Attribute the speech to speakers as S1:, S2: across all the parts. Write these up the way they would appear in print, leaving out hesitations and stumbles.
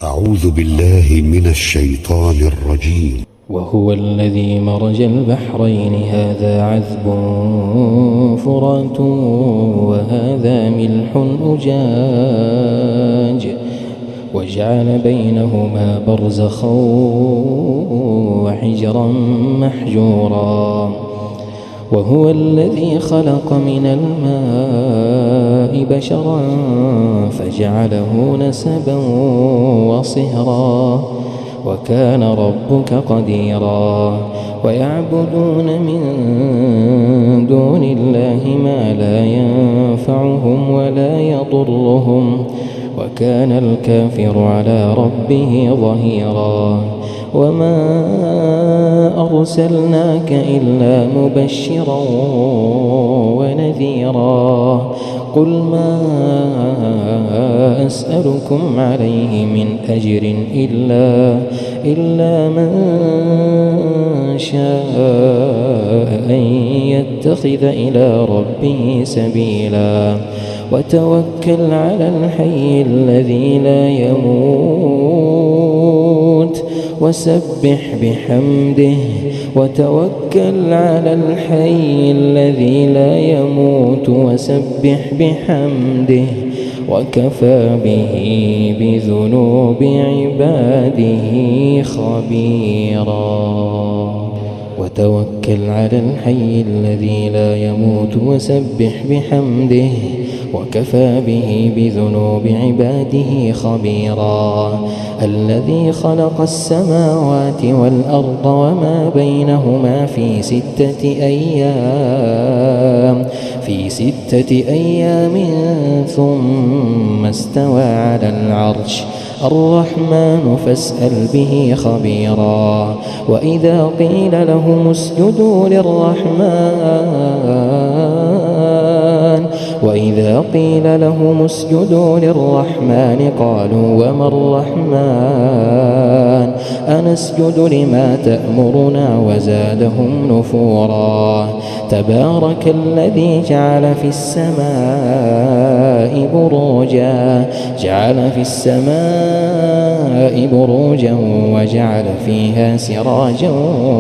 S1: أعوذ بالله من الشيطان الرجيم.
S2: وهو الذي مرج البحرين هذا عذب فرات وهذا ملح أجاج وجعل بينهما برزخا وحجرا محجورا. وهو الذي خلق من الماء بشرا فجعله نسبا وصهرا وكان ربك قديرا. ويعبدون من دون الله ما لا ينفعهم ولا يضرهم وكان الكافر على ربه ظهيرا. وما أرسلناك إلا مبشرا ونذيرا. قل ما أسألكم عليه من أجر إلا من شاء أن يتخذ إلى ربه سبيلا. وتوكل على الحي الذي لا يموت وسبح بحمده. وتوكل على الحي الذي لا يموت وسبح بحمده وكفى به بذنوب عباده خبيرا. وتوكل على الحي الذي لا يموت وسبح بحمده وكفى به بذنوب عباده خبيرا. الذي خلق السماوات والأرض وما بينهما في 6 أيام ثم استوى على العرش الرحمن فاسأل به خبيرا. وإذا قيل لهم اسجدوا للرحمن قالوا وما الرحمن أنسجد لما تأمرنا وزادهم نفورا. تبارك الذي جعل في السماء بروجا وجعل فيها سراجا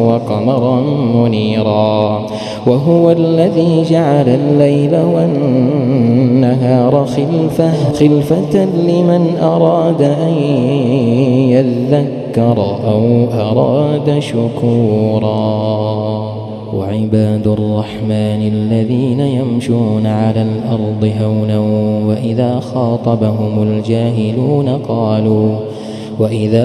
S2: وقمرا منيرا. وهو الذي جعل الليل والنهار خلفة لمن أراد أن يذكر أو أراد شكورا. وعباد الرحمن الذين يمشون على الأرض هونا وإذا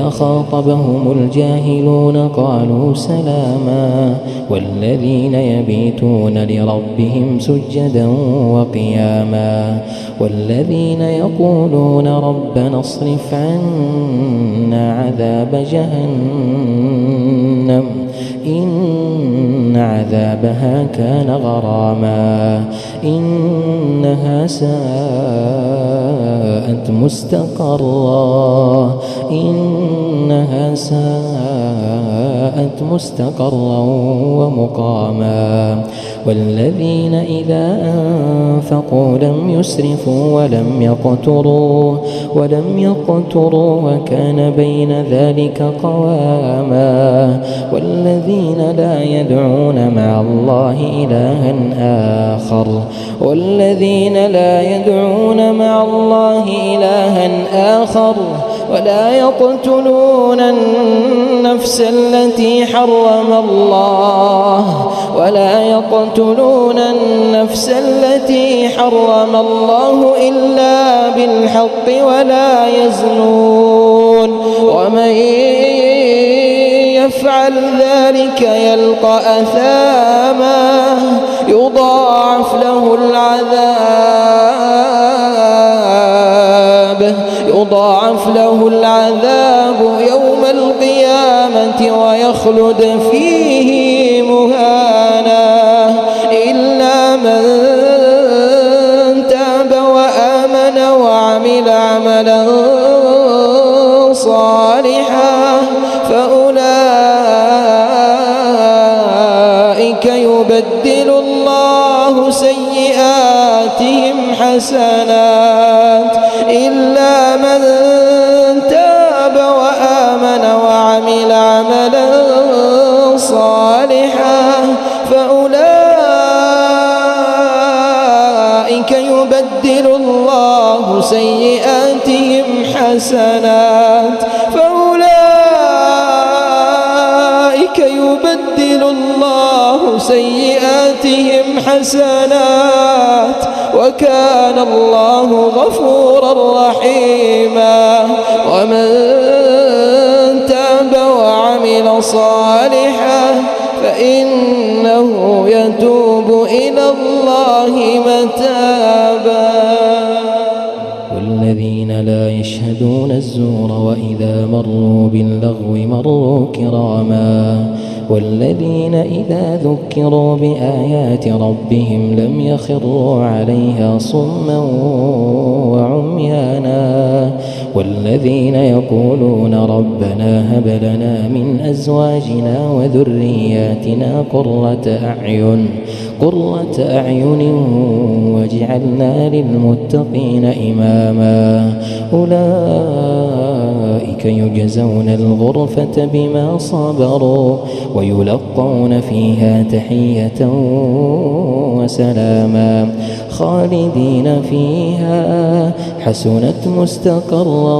S2: خاطبهم الجاهلون قالوا سلاما. والذين يبيتون لربهم سجدا وقياما. والذين يقولون ربنا اصرف عنا عذاب جهنم إن عذابها كان غراما إنها ساءت مستقرا ومقاما. والذين إذا أنفقوا لم يسرفوا ولم يقتروا وكان بين ذلك قواما. والذين لا يدعون مع الله إلها آخر ولا يقتلون النفس التي حرم الله إلا بالحق ولا يزنون. ومن يفعل ذلك يلقى أثاما يضاعف له العذاب يوم القيامة ويخلد فيه مهانا إلا من تاب وآمن وعمل عملا صالحا فأولئك يبدل الله سيئاتهم حسنات إلا من تاب وعمل عملا صالحا فأولئك يبدل الله سيئاتهم حسنات يبدل الله سيئاتهم حسنات وكان الله غفورا رحيما ومن تاب وعمل صالحا فإنه يتوب إلى الله متابا
S3: والذين لا يشهدون الزور وإذا مروا باللغو مروا كراما والذين إذا ذكروا بآيات ربهم لم يخروا عليها صما وعميانا والذين يقولون ربنا هب لنا من أزواجنا وذرياتنا قرة أعين واجعلنا للمتقين إماما أولئك يجزون الغرفة بما صبروا ويلقون فيها تحية وسلاما خالدين فيها حسنت مستقرا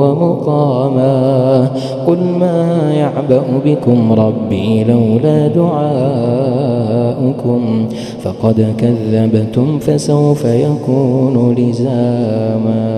S3: ومقاما قل ما يعبأ بكم ربي لولا دعاؤكم فقد كذبتم فسوف يكون لزاما.